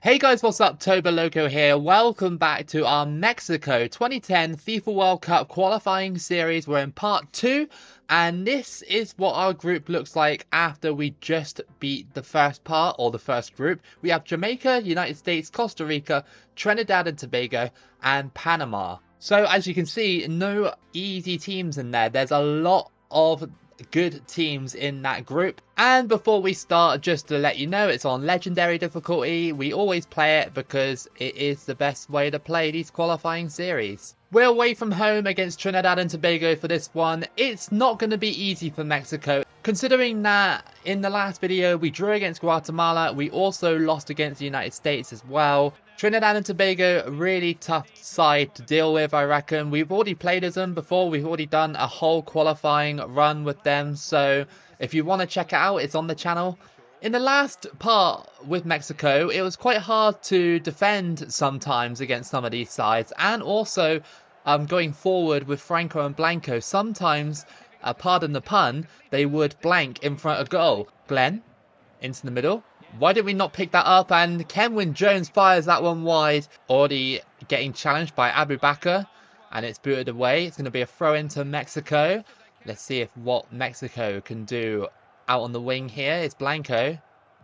Hey guys, what's up? Toboloco here. Welcome back to our Mexico 2010 FIFA World Cup qualifying series. We're in part 2, and this is what our group looks like after we just beat the first part, or the first group. We have Jamaica, United States, Costa Rica, Trinidad and Tobago, and Panama. So as you can see, no easy teams in there. There's a lot of good teams in that group. And before we start, just to let you know, it's on legendary difficulty. We always play it because it is the best way to play these qualifying series. We're away from home against Trinidad and Tobago for this one. It's not going to be easy for Mexico, considering that in the last video we drew against Guatemala. We also lost against the United States as well. Trinidad and Tobago, really tough side to deal with, I reckon. We've already played as them before. We've already done a whole qualifying run with them. So if you want to check it out, it's on the channel. In the last part with Mexico, it was quite hard to defend sometimes against some of these sides. And also going forward with Franco and Blanco, sometimes, pardon the pun, they would blank in front of goal. Glenn, into the middle. Why did we not pick that up? And Kenwin Jones fires that one wide. Already getting challenged by Abu Bakr. And it's booted away. It's going to be a throw into Mexico. Let's see if what Mexico can do out on the wing here. It's Blanco.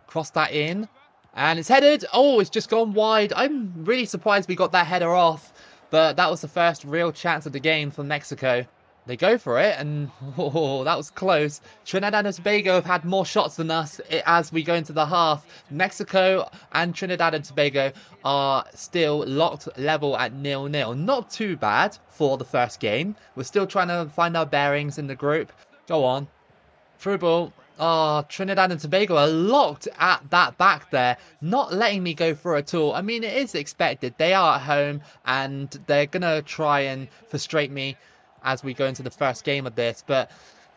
Cross that in. And it's headed. Oh, it's just gone wide. I'm really surprised we got that header off. But that was the first real chance of the game for Mexico. They go for it, and oh, that was close. Trinidad and Tobago have had more shots than us as we go into the half. Mexico and Trinidad and Tobago are still locked level at 0-0. Not too bad for the first game. We're still trying to find our bearings in the group. Go on. Through ball. Oh, Trinidad and Tobago are locked at that back there, not letting me go through at all. I mean, it is expected. They are at home, and they're going to try and frustrate me as we go into the first game of this. But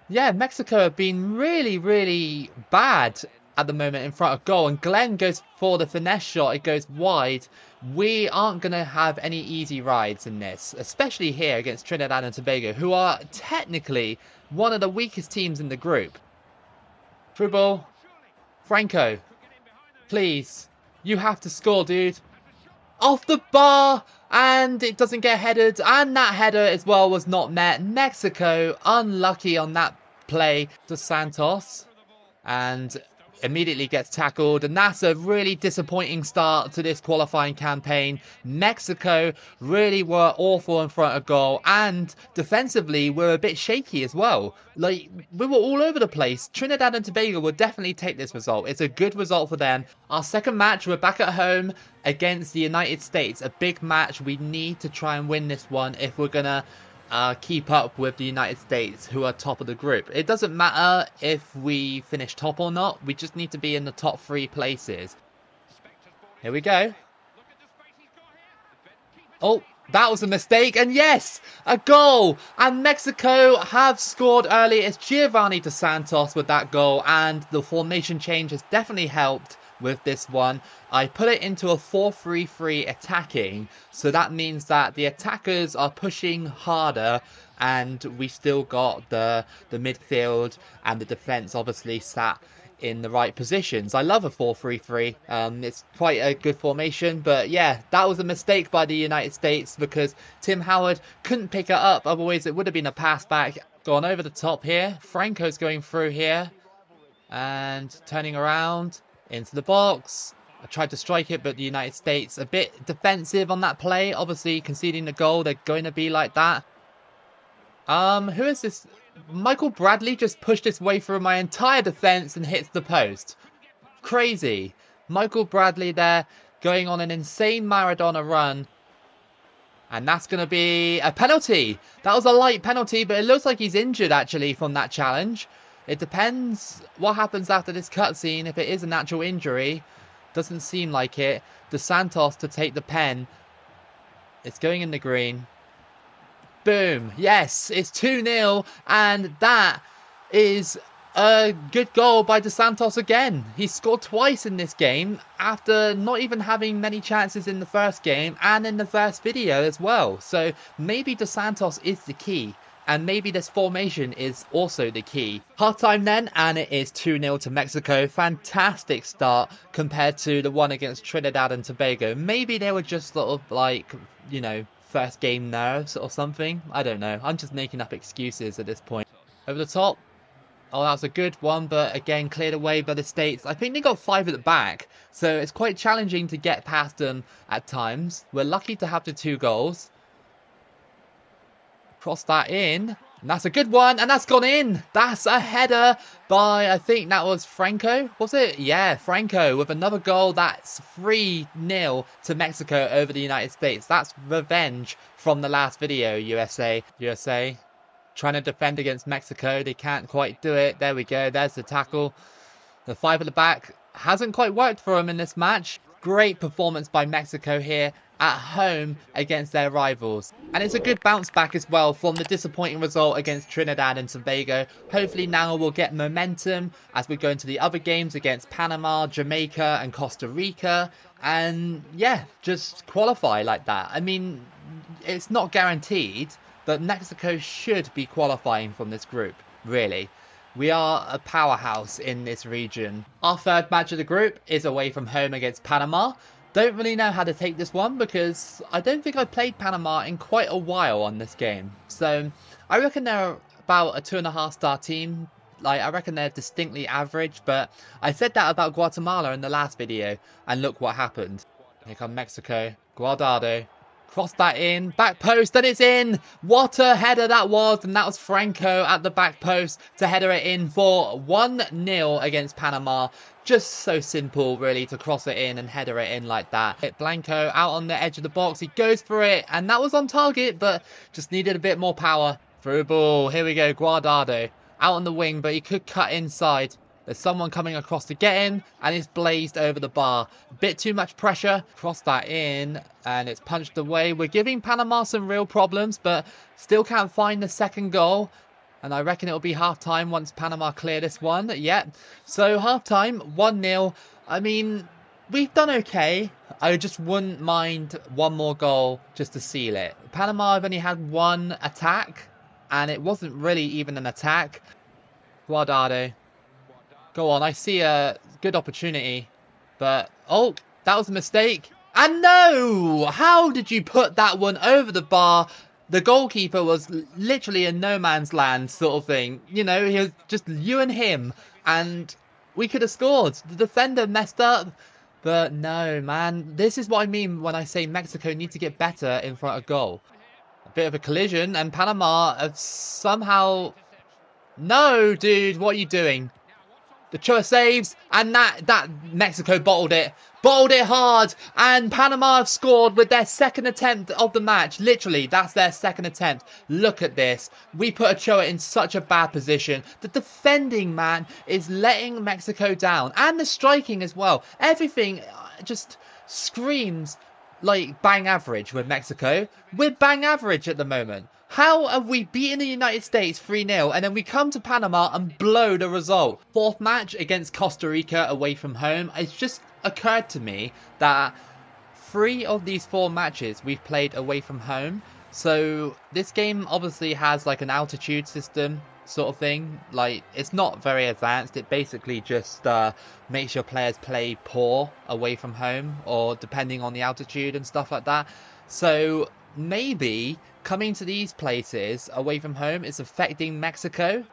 yeah, Mexico have been really bad at the moment in front of goal, and Glenn goes for the finesse shot. It goes wide. We aren't going to have any easy rides in this, especially here against Trinidad and Tobago, who are technically one of the weakest teams in the group. Through ball. Franco, please, you have to score, dude. Off the bar, and it doesn't get headed, and that header as well was not met. Mexico unlucky on that play to Santos, and immediately gets tackled, and that's a really disappointing start to this qualifying campaign. Mexico really were awful in front of goal, and defensively were a bit shaky as well. Like, we were all over the place. Trinidad and Tobago will definitely take this result. It's a good result for them. Our second match, we're back at home against the United States. A big match. We need to try and win this one if we're gonna keep up with the United States, who are top of the group. It doesn't matter if we finish top or not. We just need to be in the top 3 places. Here we go. Oh, that was a mistake. And yes, a goal. And Mexico have scored early. It's Giovanni Dos Santos with that goal. And the formation change has definitely helped with this one. I put it into a 4-3-3 attacking, so that means that the attackers are pushing harder, and we still got the midfield and the defense obviously sat in the right positions. I love a 4-3-3. It's quite a good formation, but yeah, that was a mistake by the United States because Tim Howard couldn't pick it up. Otherwise it would have been a pass back. Gone over the top here. Franco's going through here and turning around into the box. I tried to strike it, but the United States a bit defensive on that play. Obviously conceding the goal, they're going to be like that. Who is this? Michael Bradley just pushed his way through my entire defense and hits the post. Crazy. Michael Bradley there going on an insane Maradona run. And that's going to be a penalty. That was a light penalty, but it looks like he's injured actually from that challenge. It depends what happens after this cutscene. If it is a natural injury, doesn't seem like it. Dos Santos to take the pen. It's going in the green. Boom. Yes, it's 2-0. And that is a good goal by Dos Santos again. He scored twice in this game after not even having many chances in the first game and in the first video as well. So maybe Dos Santos is the key And maybe this formation is also the key. Half-time then, and it is 2-0 to Mexico. Fantastic start compared to the one against Trinidad and Tobago. Maybe they were just sort of like, you know, first game nerves or something. I don't know. I'm just making up excuses at this point. Over the top. Oh, that was a good one, but again, cleared away by the States. I think they got 5 at the back, so it's quite challenging to get past them at times. We're lucky to have the 2 goals. Cross that in. And that's a good one. And that's gone in. That's a header by, I think that was Franco. Was it? Yeah, Franco with another goal. That's 3-0 to Mexico over the United States. That's revenge from the last video, USA. USA trying to defend against Mexico. They can't quite do it. There we go. There's the tackle. The 5 at the back hasn't quite worked for them in this match. Great performance by Mexico here at home against their rivals. And it's a good bounce back as well from the disappointing result against Trinidad and Tobago. Hopefully now we'll get momentum as we go into the other games against Panama, Jamaica and Costa Rica. And yeah, just qualify like that. I mean, it's not guaranteed, but Mexico should be qualifying from this group, really. We are a powerhouse in this region. Our third match of the group is away from home against Panama. Don't really know how to take this one because I don't think I've played Panama in quite a while on this game. So I reckon they're about a 2.5-star team. Like, I reckon they're distinctly average, but I said that about Guatemala in the last video, and look what happened. Here come Mexico. Guardado. Cross that in, back post, and it's in! What a header that was, and that was Franco at the back post to header it in for 1-0 against Panama. Just so simple, really, to cross it in and header it in like that. Hit Blanco out on the edge of the box, he goes for it, and that was on target, but just needed a bit more power. Through ball, here we go, Guardado. Out on the wing, but he could cut inside. There's someone coming across to get in, and it's blazed over the bar. A bit too much pressure. Cross that in, and it's punched away. We're giving Panama some real problems, but still can't find the second goal. And I reckon it'll be half-time once Panama clear this one. Yeah, so half-time, 1-0. I mean, we've done okay. I just wouldn't mind one more goal just to seal it. Panama have only had one attack, and it wasn't really even an attack. Guardado. Go on, I see a good opportunity, but, oh, that was a mistake. And no! How did you put that one over the bar? The goalkeeper was literally in no man's land sort of thing. You know, he was just you and him, and we could have scored. The defender messed up, but no, man. This is what I mean when I say Mexico need to get better in front of goal. A bit of a collision, and Panama have somehow... No, dude, what are you doing? The Chua saves, and that Mexico bottled it hard, and Panama have scored with their second attempt of the match. Literally, that's their second attempt. Look at this. We put Ochoa in such a bad position. The defending, man, is letting Mexico down, and the striking as well. Everything just screams like bang average with Mexico. We're bang average at the moment. How have we beaten the United States 3-0 and then we come to Panama and blow the result? Fourth match against Costa Rica away from home. It's just occurred to me that 3 of these 4 matches we've played away from home. So this game obviously has like an altitude system sort of thing. Like, it's not very advanced. It basically just makes your players play poor away from home, or depending on the altitude and stuff like that. So maybe coming to these places away from home is affecting Mexico.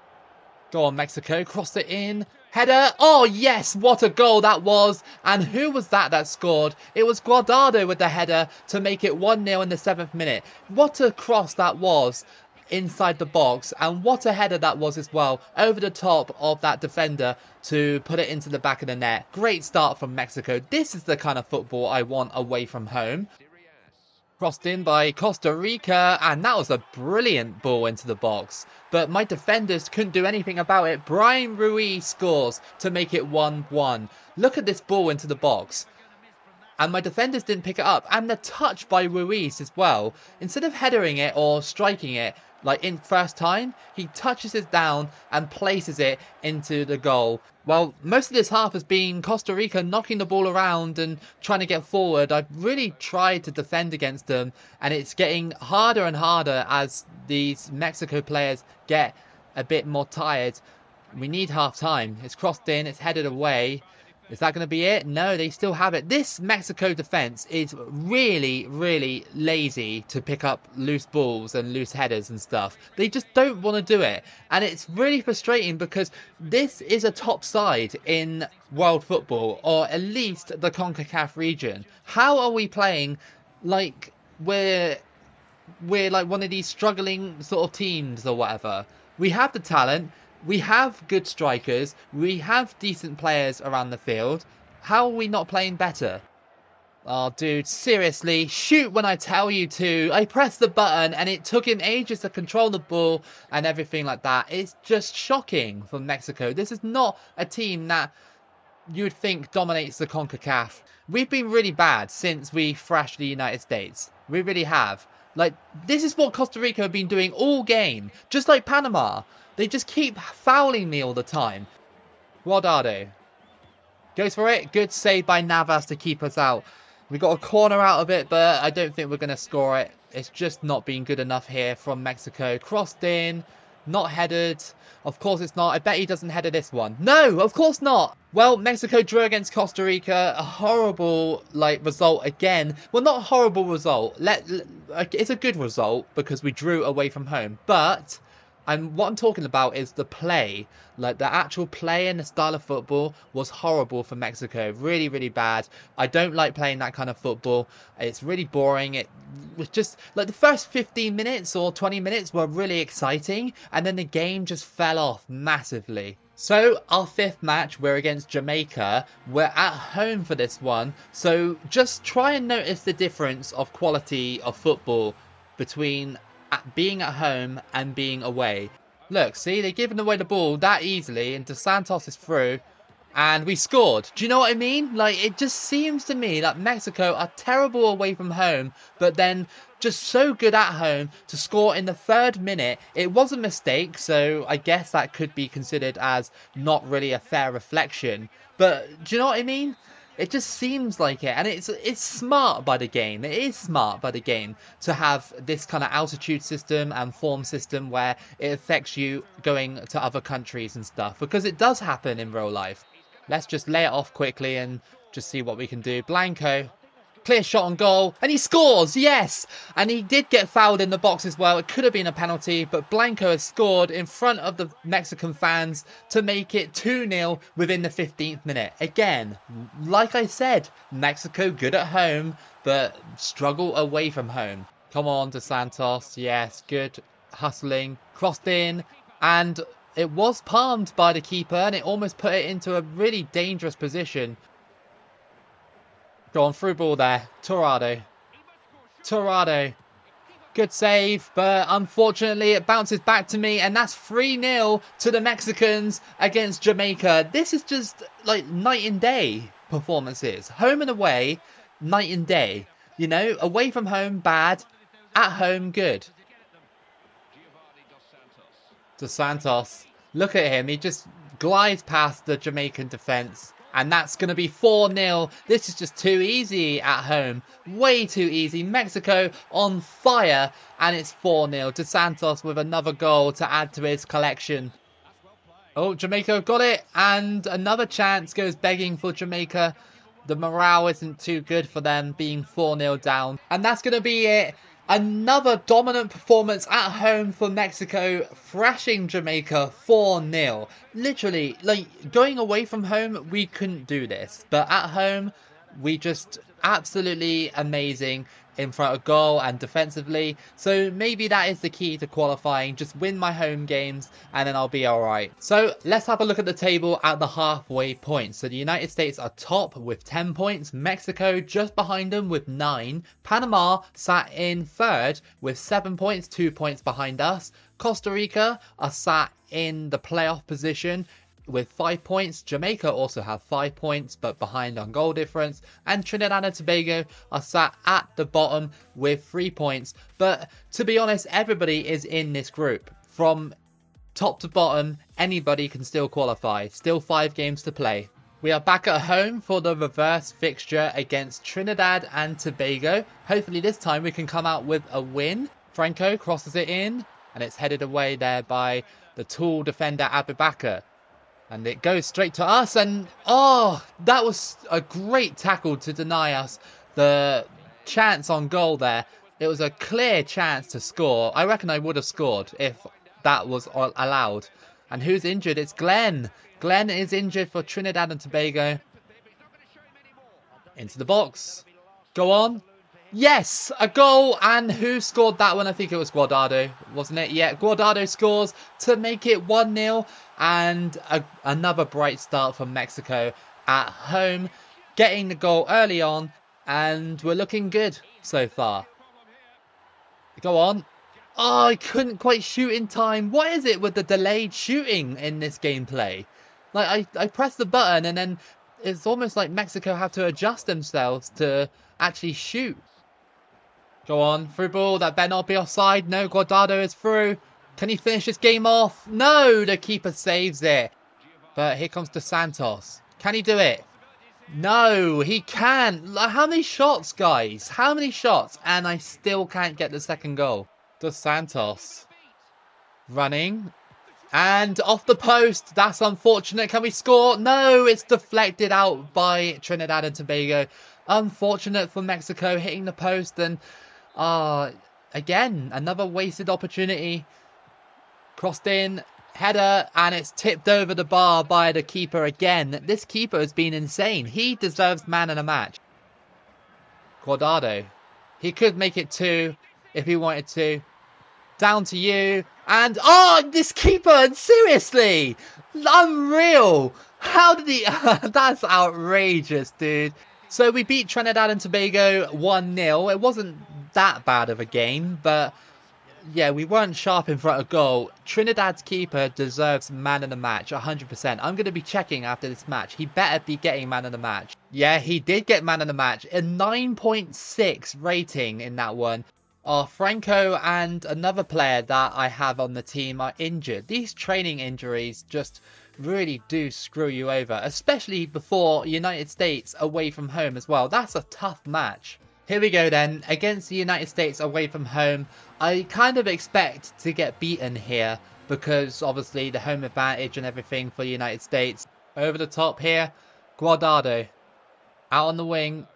Go on, Mexico. Cross it in. Header. Oh, yes. What a goal that was. And who was that scored? It was Guardado with the header to make it 1-0 in the 7th minute. What a cross that was inside the box. And what a header that was as well. Over the top of that defender to put it into the back of the net. Great start from Mexico. This is the kind of football I want away from home. Crossed in by Costa Rica, and that was a brilliant ball into the box. But my defenders couldn't do anything about it. Brian Ruiz scores to make it 1-1. Look at this ball into the box. And my defenders didn't pick it up. And the touch by Ruiz as well. Instead of headering it or striking it, Like in first time, he touches it down and places it into the goal. Well, most of this half has been Costa Rica knocking the ball around and trying to get forward. I've really tried to defend against them, and it's getting harder and harder as these Mexico players get a bit more tired. We need half time. It's crossed in, it's headed away. Is that going to be it? No, they still have it. This Mexico defense is really, really lazy to pick up loose balls and loose headers and stuff. They just don't want to do it. And it's really frustrating because this is a top side in world football, or at least the CONCACAF region. How are we playing like we're like one of these struggling sort of teams or whatever? We have the talent. We have good strikers. We have decent players around the field. How are we not playing better? Oh, dude, seriously, shoot when I tell you to. I pressed the button and it took him ages to control the ball and everything like that. It's just shocking from Mexico. This is not a team that you would think dominates the CONCACAF. We've been really bad since we thrashed the United States. We really have. Like, this is what Costa Rica have been doing all game. Just like Panama. They just keep fouling me all the time. Guardado goes for it. Good save by Navas to keep us out. We got a corner out of it, but I don't think we're going to score it. It's just not been good enough here from Mexico. Crossed in, not headed. Of course it's not. I bet he doesn't header this one. No, of course not. Well, Mexico drew against Costa Rica. A horrible, result again. Well, not a horrible result. It's a good result because we drew away from home. But what I'm talking about is the play. Like, the actual play and the style of football was horrible for Mexico. Really, really bad. I don't like playing that kind of football. It's really boring. It was just, like, the first 15 minutes or 20 minutes were really exciting. And then the game just fell off massively. So, our fifth match, we're against Jamaica. We're at home for this one. So, just try and notice the difference of quality of football between being at home and being away. Look, see, they're giving away the ball that easily, and Dos Santos is through, and we scored. Do you know what I mean? Like, it just seems to me that Mexico are terrible away from home, but then just so good at home to score in the 3rd minute. It was a mistake, so I guess that could be considered as not really a fair reflection. But do you know what I mean? It just seems like it, and it's smart by the game. It is smart by the game to have this kind of altitude system and form system where it affects you going to other countries and stuff, because it does happen in real life. Let's just lay it off quickly and just see what we can do. Blanco, clear shot on goal, and he scores, yes! And he did get fouled in the box as well. It could have been a penalty, but Blanco has scored in front of the Mexican fans to make it 2-0 within the 15th minute. Again, like I said, Mexico good at home, but struggle away from home. Come on, Dos Santos, yes, good hustling, crossed in, and it was palmed by the keeper, and it almost put it into a really dangerous position. Go on, through ball there. Torrado. Good save, but unfortunately it bounces back to me, and that's 3-0 to the Mexicans against Jamaica. This is just like night and day performances. Home and away, night and day. You know, away from home, bad. At home, good. Dos Santos. Look at him. He just glides past the Jamaican defence. And that's going to be 4-0. This is just too easy at home. Way too easy. Mexico on fire. And it's 4-0. Dos Santos with another goal to add to his collection. Oh, Jamaica got it. And another chance goes begging for Jamaica. The morale isn't too good for them being 4-0 down. And that's going to be it. Another dominant performance at home for Mexico, thrashing Jamaica 4-0. Literally, like, going away from home, we couldn't do this. But at home, we just absolutely amazing in front of goal and defensively. So maybe that is the key to qualifying. Just win my home games and then I'll be alright. So let's have a look at the table at the halfway point. So the United States are top with 10 points. Mexico just behind them with 9. Panama sat in 3rd with 7 points, 2 points behind us. Costa Rica are sat in the playoff position with 5 points. Jamaica also have 5 points, but behind on goal difference. And Trinidad and Tobago are sat at the bottom with 3 points. But to be honest, everybody is in this group. From top to bottom, anybody can still qualify. Still 5 games to play. We are back at home for the reverse fixture against Trinidad and Tobago. Hopefully this time we can come out with a win. Franco crosses it in, and it's headed away there by the tall defender Abubakar. And it goes straight to us, and oh, that was a great tackle to deny us the chance on goal there. It was a clear chance to score. I reckon I would have scored if that was allowed. And who's injured? It's Glenn. Glenn is injured for Trinidad and Tobago. Into the box. Go on. Yes, a goal. And who scored that one? I think it was Guardado, wasn't it? Yeah, Guardado scores to make it 1-0. And another bright start for Mexico at home. Getting the goal early on. And we're looking good so far. Go on. Oh, I couldn't quite shoot in time. What is it with the delayed shooting in this gameplay? Like, I press the button and then it's almost like Mexico have to adjust themselves to actually shoot. Go on, through ball. That better not be offside. No, Guardado is through. Can he finish this game off? No, the keeper saves it. But here comes Dos Santos. Can he do it? No, he can't. How many shots, guys? How many shots? And I still can't get the second goal. Dos Santos running and off the post. That's unfortunate. Can we score? No, it's deflected out by Trinidad and Tobago. Unfortunate for Mexico hitting the post, and again another wasted opportunity. Crossed in, header, and it's tipped over the bar by the keeper again. This keeper has been insane. He deserves man of the match. Guardado, he could make it 2 if he wanted to. Down to you. And, oh, this keeper, seriously. Unreal. How did he... That's outrageous, dude. So we beat Trinidad and Tobago 1-0. It wasn't that bad of a game, but... yeah, we weren't sharp in front of goal. Trinidad's keeper deserves man of the match, 100%. I'm going to be checking after this match. He better be getting man of the match. Yeah, he did get man of the match. A 9.6 rating in that one. Franco and another player that I have on the team are injured. These training injuries just really do screw you over, especially before United States away from home as well. That's a tough match. Here we go then, against the United States away from home. I kind of expect to get beaten here because obviously the home advantage and everything for the United States. Over the top here, Guardado out on the wing,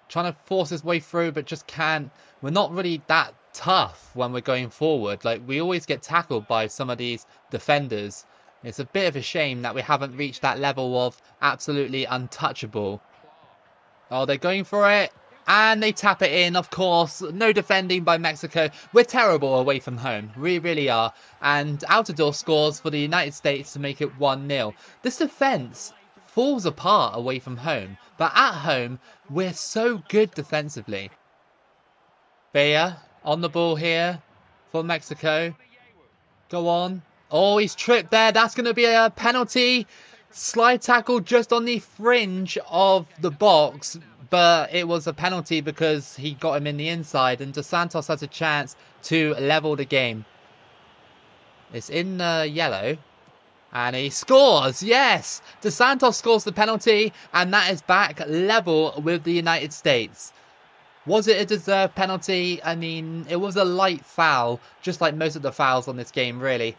trying to force his way through but just can't. We're not really that tough when we're going forward. Like, we always get tackled by some of these defenders. It's a bit of a shame that we haven't reached that level of absolutely untouchable. Oh, they're going for it. And they tap it in, of course. No defending by Mexico. We're terrible away from home. We really are. And Altidore scores for the United States to make it 1-0. This defence falls apart away from home. But at home, we're so good defensively. Bea on the ball here for Mexico. Go on. Oh, he's tripped there. That's going to be a penalty. Slide tackle just on the fringe of the box. But it was a penalty because he got him in the inside. And Dos Santos has a chance to level the game. It's in yellow. And he scores. Yes. Dos Santos scores the penalty. And that is back level with the United States. Was it a deserved penalty? I mean, it was a light foul. Just like most of the fouls on this game, really.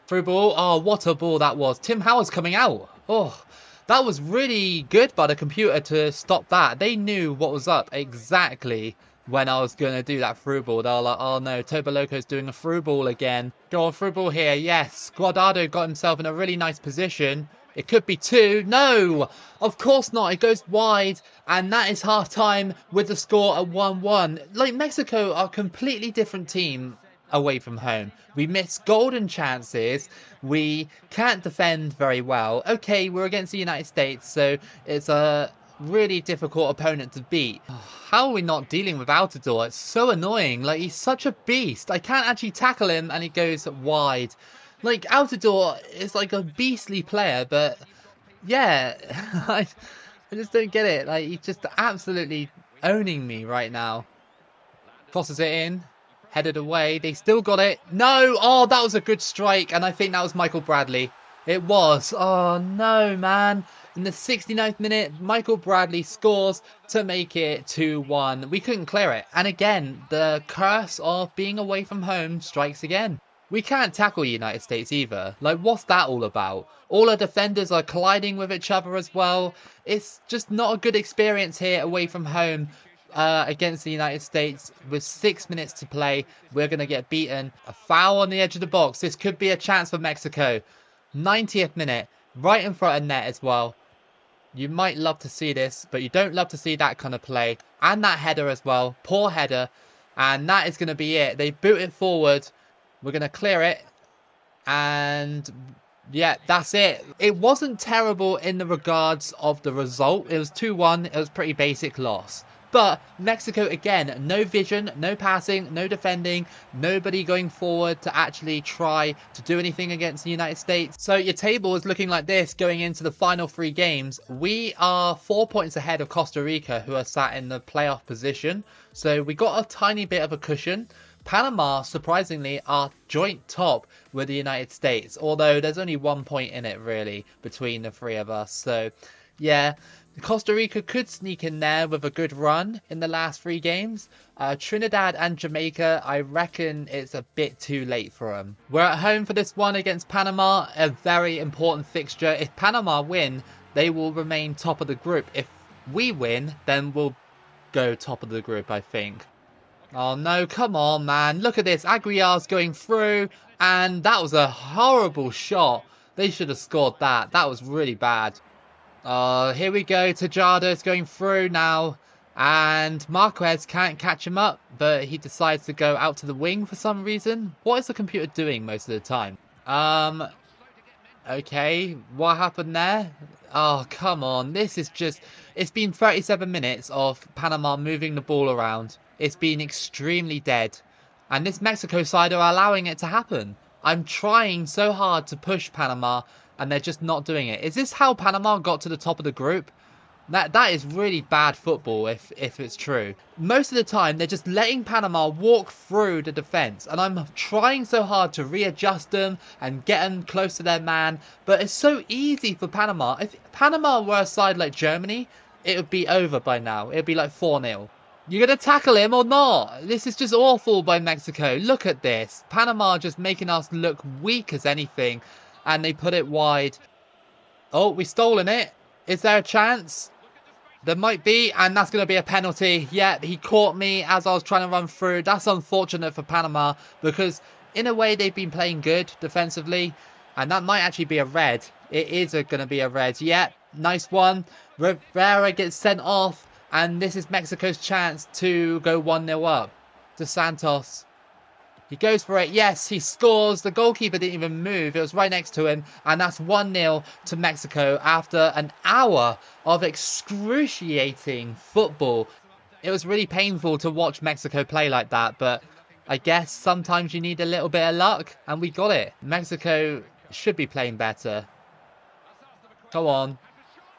Through ball. Oh, what a ball that was. Tim Howard's coming out. Oh, that was really good by the computer to stop that. They knew what was up exactly when I was going to do that through ball. They were like, oh no, Toboloco's doing a through ball again. Go on, through ball here. Yes, Guardado got himself in a really nice position. It could be 2. No, of course not. It goes wide. And that is half time with the score at 1-1. Like, Mexico are a completely different team away from home. We miss golden chances. We can't defend very well. Okay, we're against the United States, so it's a really difficult opponent to beat. How are we not dealing with Altidore? It's so annoying. Like, he's such a beast. I can't actually tackle him and he goes wide. Like, Altidore is like a beastly player, but yeah, I just don't get it. Like, he's just absolutely owning me right now. Crosses it in. Headed away. They still got it. No! Oh, that was a good strike. And I think that was Michael Bradley. It was. Oh, no, man. In the 69th minute, Michael Bradley scores to make it 2-1. We couldn't clear it. And again, the curse of being away from home strikes again. We can't tackle United States either. Like, what's that all about? All our defenders are colliding with each other as well. It's just not a good experience here away from home. Against the United States with 6 minutes to play. We're going to get beaten. A foul on the edge of the box. This could be a chance for Mexico. 90th minute. Right in front of net as well. You might love to see this, but you don't love to see that kind of play. And that header as well. Poor header. And that is going to be it. They boot it forward. We're going to clear it. And yeah, that's it. It wasn't terrible in the regards of the result. It was 2-1. It was pretty basic loss. But Mexico, again, no vision, no passing, no defending, nobody going forward to actually try to do anything against the United States. So your table is looking like this going into the final 3 games. We are 4 points ahead of Costa Rica, who are sat in the playoff position. So we got a tiny bit of a cushion. Panama, surprisingly, are joint top with the United States, although there's only 1 point in it, really, between the 3 of us. So, yeah. Costa Rica could sneak in there with a good run in the last 3 games. Trinidad and Jamaica, I reckon it's a bit too late for them. We're at home for this one against Panama, a very important fixture. If Panama win, they will remain top of the group. If we win, then we'll go top of the group, I think. Oh no, come on, man. Look at this. Aguiar's going through, and that was a horrible shot. They should have scored that. That was really bad. Here we go. Tejada's going through now. And Marquez can't catch him up, but he decides to go out to the wing for some reason. What is the computer doing most of the time? Okay. What happened there? Oh, come on. This is just... It's been 37 minutes of Panama moving the ball around. It's been extremely dead. And this Mexico side are allowing it to happen. I'm trying so hard to push Panama, and they're just not doing it. Is this how Panama got to the top of the group? That is really bad football if it's true. Most of the time, they're just letting Panama walk through the defence. And I'm trying so hard to readjust them and get them close to their man. But it's so easy for Panama. If Panama were a side like Germany, it would be over by now. It would be like 4-0. You're going to tackle him or not? This is just awful by Mexico. Look at this. Panama just making us look weak as anything. And they put it wide. Oh, we've stolen it. Is there a chance? There might be. And that's going to be a penalty. Yeah, he caught me as I was trying to run through. That's unfortunate for Panama. Because in a way they've been playing good defensively. And that might actually be a red. It is going to be a red. Yeah, nice one. Rivera gets sent off. And this is Mexico's chance to go 1-0 up. To Santos. He goes for it. Yes, he scores. The goalkeeper didn't even move. It was right next to him. And that's 1-0 to Mexico after an hour of excruciating football. It was really painful to watch Mexico play like that. But I guess sometimes you need a little bit of luck. And we got it. Mexico should be playing better. Go on.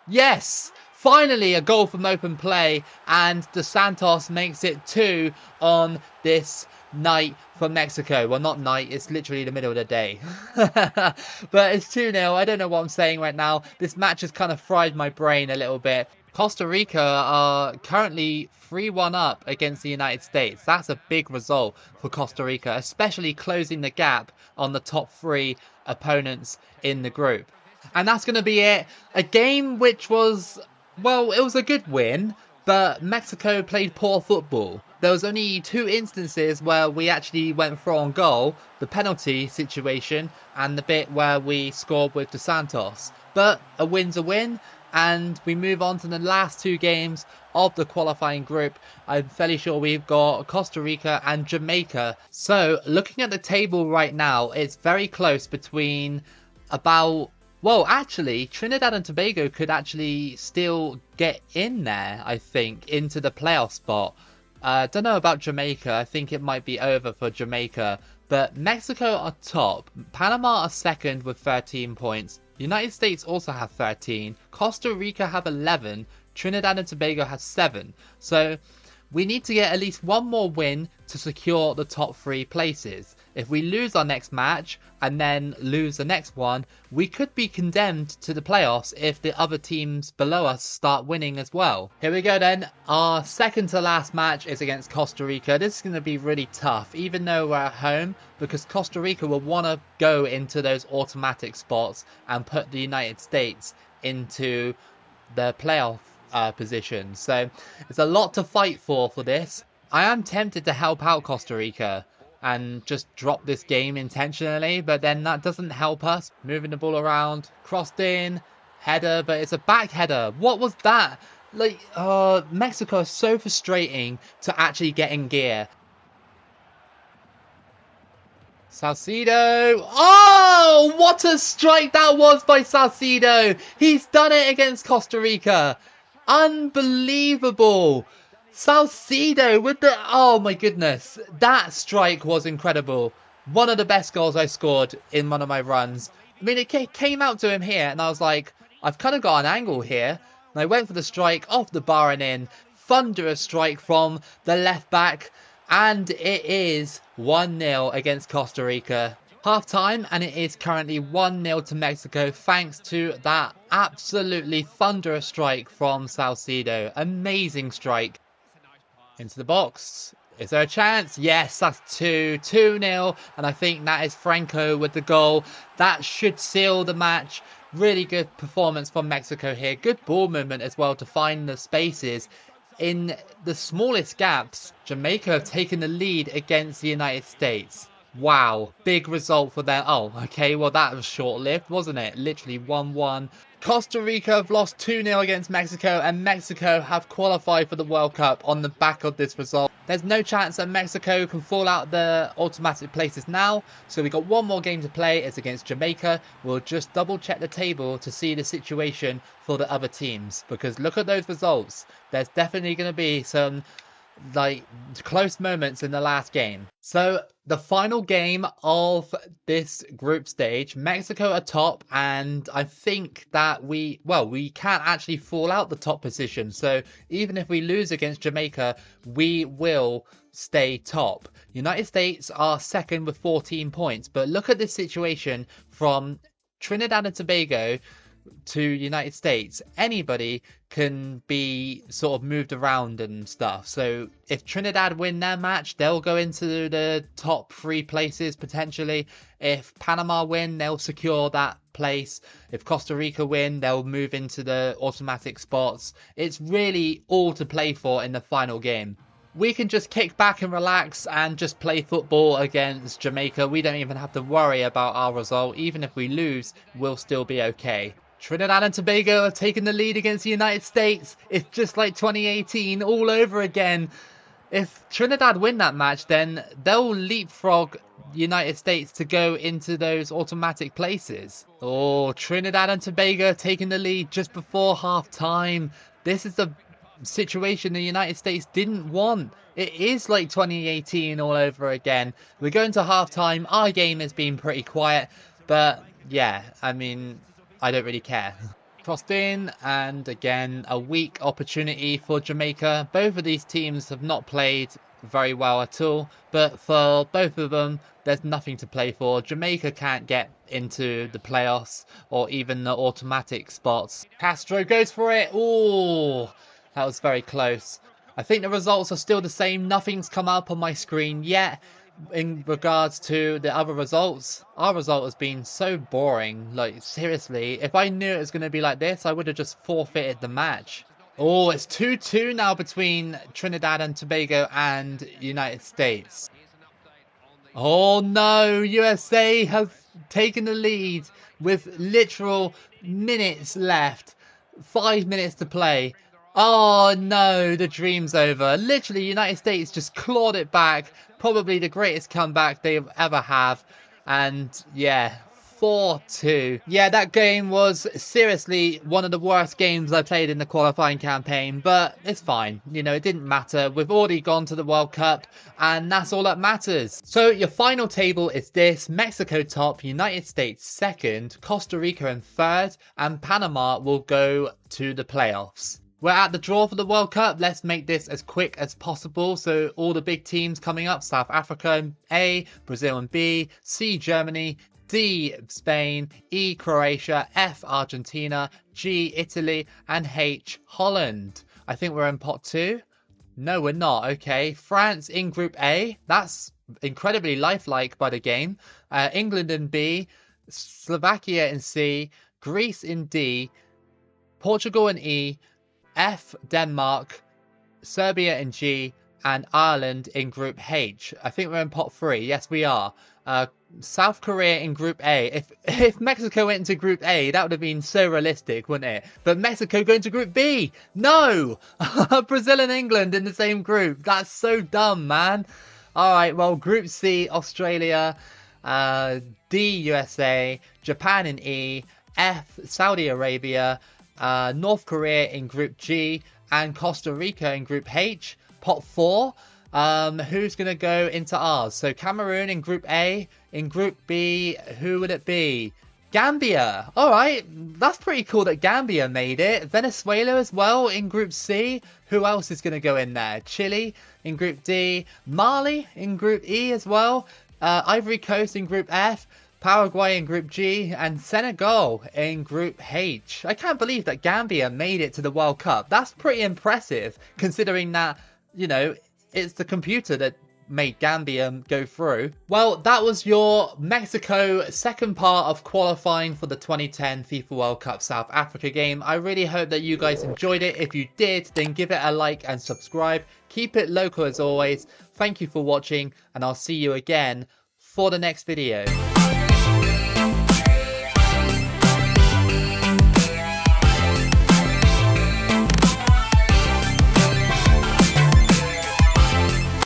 Yes! Finally, a goal from open play, and Dos Santos makes it 2 on this night for Mexico. Well, not night, it's literally the middle of the day. But it's 2-0. I don't know what I'm saying right now. This match has kind of fried my brain a little bit. Costa Rica are currently 3-1 up against the United States. That's a big result for Costa Rica, especially closing the gap on the top 3 opponents in the group. And that's going to be it. A game which was... Well, it was a good win, but Mexico played poor football. There was only 2 instances where we actually went for on goal, the penalty situation and the bit where we scored with Dos Santos. But a win's a win, and we move on to the last 2 games of the qualifying group. I'm fairly sure we've got Costa Rica and Jamaica. So, looking at the table right now, it's very close between about... Well, actually, Trinidad and Tobago could actually still get in there, I think, into the playoff spot. Don't know about Jamaica. I think it might be over for Jamaica But Mexico are top, Panama are second with 13 points, United States also have 13, Costa Rica have 11, Trinidad and Tobago have 7. So we need to get at least one more win to secure the top 3 places. If we lose our next match and then lose the next one, we could be condemned to the playoffs if the other teams below us start winning as well. Here we go then. Our second to last match is against Costa Rica. This is going to be really tough, even though we're at home, because Costa Rica will want to go into those automatic spots and put the United States into the playoff position. So it's a lot to fight for this. I am tempted to help out Costa Rica and just drop this game intentionally, but then that doesn't help us. Moving the ball around, crossed in, header, but it's a back header. What was that? Like, Mexico is so frustrating to actually get in gear. Salcido. Oh, what a strike that was by Salcido. He's done it against Costa Rica. Unbelievable. Salcido with the... Oh my goodness. That strike was incredible. One of the best goals I scored in one of my runs. I mean, it came out to him here and I was like, I've kind of got an angle here. And I went for the strike off the bar and in. Thunderous strike from the left back. And it is 1-0 against Costa Rica. Half time, and it is currently 1-0 to Mexico thanks to that absolutely thunderous strike from Salcido. Amazing strike. Into the box. Is there a chance? Yes, that's 2-0. And I think that is Franco with the goal. That should seal the match. Really good performance from Mexico here. Good ball movement as well to find the spaces. In the smallest gaps, Jamaica have taken the lead against the United States. Wow, big result for them. Oh, okay, well that was short-lived, wasn't it? Literally 1-1. Costa Rica have lost 2-0 against Mexico, and Mexico have qualified for the World Cup on the back of this result. There's no chance that Mexico can fall out the automatic places now, so we've got one more game to play. It's against Jamaica. We'll just double check the table to see the situation for the other teams, because look at those results. There's definitely going to be some close moments in the last game. So the final game of this group stage, Mexico are top, and I think that we can't actually fall out the top position. So even if we lose against Jamaica, we will stay top. United States are second with 14 points, but look at this situation from Trinidad and Tobago to United States. Anybody can be sort of moved around and stuff. So if Trinidad win their match, they'll go into the top 3 places potentially. If Panama win, they'll secure that place. If Costa Rica win, they'll move into the automatic spots. It's really all to play for in the final game. We can just kick back and relax and just play football against Jamaica. We don't even have to worry about our result. Even if we lose, we'll still be okay. Trinidad and Tobago have taken the lead against the United States. It's just like 2018 all over again. If Trinidad win that match, then they'll leapfrog United States to go into those automatic places. Oh, Trinidad and Tobago taking the lead just before half time. This is the situation the United States didn't want. It is like 2018 all over again. We're going to half time. Our game has been pretty quiet, but yeah, I mean, I don't really care. Crossed in, and again a weak opportunity for Jamaica. Both of these teams have not played very well at all, but for both of them there's nothing to play for. Jamaica can't get into the playoffs or even the automatic spots. Castro goes for it. Oh, that was very close. I think the results are still the same. Nothing's come up on my screen yet in regards to the other results. Our result has been so boring. Like, seriously, if I knew it was going to be like this, I would have just forfeited the match. Oh, it's 2-2 now between Trinidad and Tobago and United States. Oh no, USA have taken the lead with literal minutes left. 5 minutes to play. Oh no, the dream's over. Literally, United States just clawed it back. Probably the greatest comeback they've ever have. And yeah, 4-2. Yeah, that game was seriously one of the worst games I played in the qualifying campaign, but it's fine. You know, it didn't matter. We've already gone to the World Cup, and that's all that matters. So your final table is this: Mexico top, United States second, Costa Rica in third, and Panama will go to the playoffs. We're at the draw for the World Cup. Let's make this as quick as possible. So all the big teams coming up: South Africa in A, Brazil in B, C, Germany, D, Spain, E, Croatia, F, Argentina, G, Italy, and H, Holland. I think we're in pot 2. No, we're not. Okay. France in Group A. That's incredibly lifelike by the game. England in B, Slovakia in C, Greece in D, Portugal in E, F, Denmark, Serbia in G, and Ireland in Group H. I think we're in pot 3. Yes, we are. South Korea in Group A. If Mexico went into Group A, that would have been so realistic, wouldn't it? But Mexico going to Group B. No! Brazil and England in the same group. That's so dumb, man. Alright, well, Group C, Australia, D, USA, Japan in E, F, Saudi Arabia, North Korea in Group G, and Costa Rica in Group H. Pot 4. Who's going to go into ours? So Cameroon in Group A. In Group B, who would it be? Gambia. Alright, that's pretty cool that Gambia made it. Venezuela as well in Group C. Who else is going to go in there? Chile in Group D. Mali in Group E as well. Ivory Coast in Group F. Paraguay in Group G, and Senegal in Group H. I can't believe that Gambia made it to the World Cup. That's pretty impressive, considering that, you know, it's the computer that made Gambia go through. Well, that was your Mexico second part of qualifying for the 2010 FIFA World Cup South Africa game. I really hope that you guys enjoyed it. If you did, then give it a like and subscribe. Keep it local as always. Thank you for watching, and I'll see you again for the next video.